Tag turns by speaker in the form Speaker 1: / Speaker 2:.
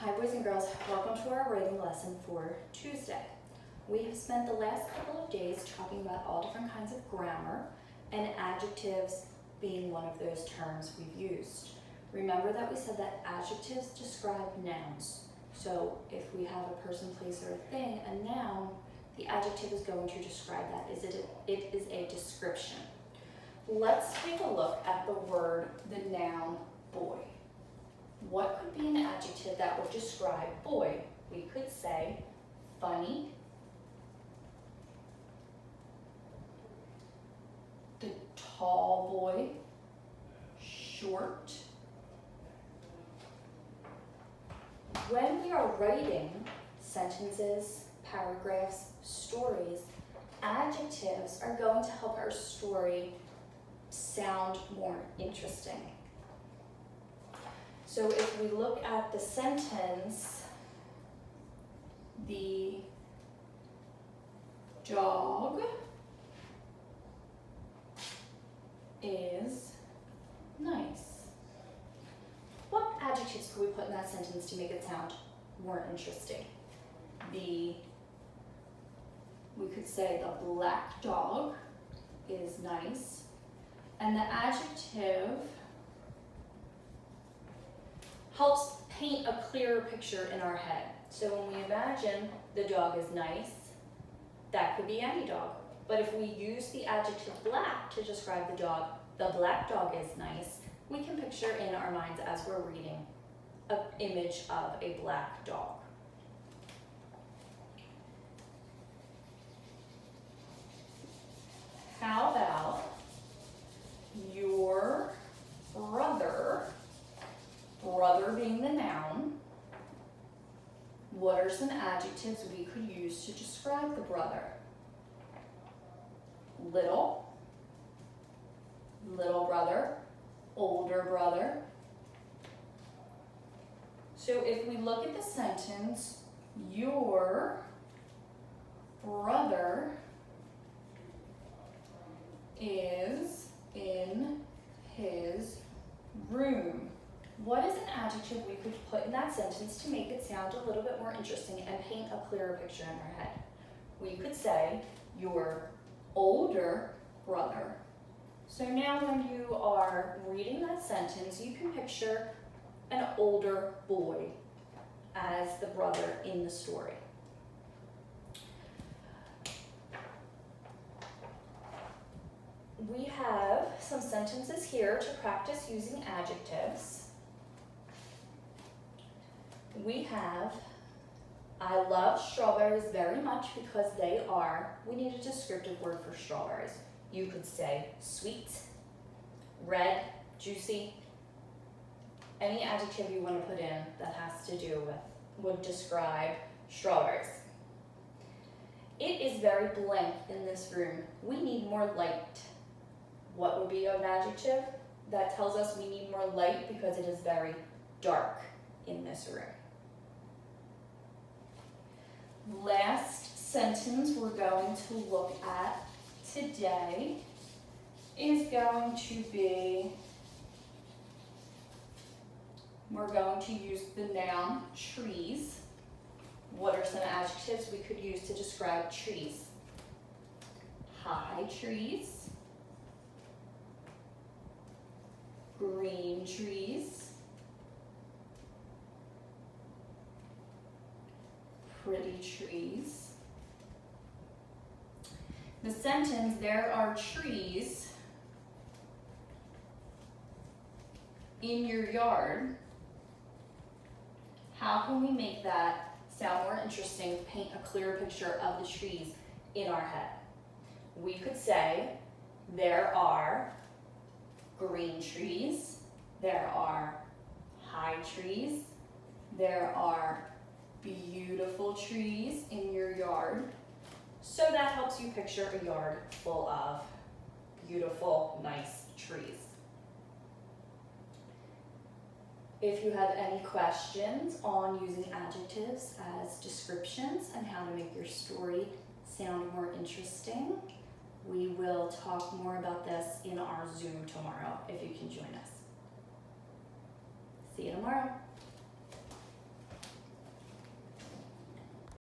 Speaker 1: Hi boys and girls, welcome to our writing lesson for Tuesday. We have spent the last couple of days talking about all different kinds of grammar and adjectives being one of those terms we've used. Remember that we said that adjectives describe nouns. So if we have a person, place, or a thing, a noun, the adjective is going to describe that. It is a description. Let's take a look at the word, the noun, boy. What could be an adjective that would describe boy? We could say funny, the tall boy, short. When we are writing sentences, paragraphs, stories, adjectives are going to help our story sound more interesting. So if we look at the sentence, the dog is nice. What adjectives could we put in that sentence to make it sound more interesting? We could say the black dog is nice, and the adjective helps paint a clearer picture in our head. So when we imagine the dog is nice, that could be any dog. But if we use the adjective black to describe the black dog is nice, we can picture in our minds as we're reading an image of a black dog. How about your brother? Brother being the noun, what are some adjectives we could use to describe the brother? Little, little brother, older brother. So if we look at the sentence, your brother is in his room. What is an adjective we could put in that sentence to make it sound a little bit more interesting and paint a clearer picture in our head? We could say your older brother. So now when you are reading that sentence, you can picture an older boy as the brother in the story. We have some sentences here to practice using adjectives. We have, I love strawberries very much because they are, we need a descriptive word for strawberries. You could say sweet, red, juicy, any adjective you want to put in that has to do with, would describe strawberries. It is very blank in this room. We need more light. What would be an adjective that tells us we need more light because it is very dark in this room? Last sentence we're going to look at today is going to be, we're going to use the noun trees. What are some adjectives we could use to describe trees? High trees, green trees, pretty trees. The sentence, there are trees in your yard. How can we make that sound more interesting, paint a clearer picture of the trees in our head? We could say there are green trees, there are high trees, there are beautiful trees in your yard. So that helps you picture a yard full of beautiful, nice trees. If you have any questions on using adjectives as descriptions and how to make your story sound more interesting, we will talk more about this in our Zoom tomorrow if you can join us. See you tomorrow.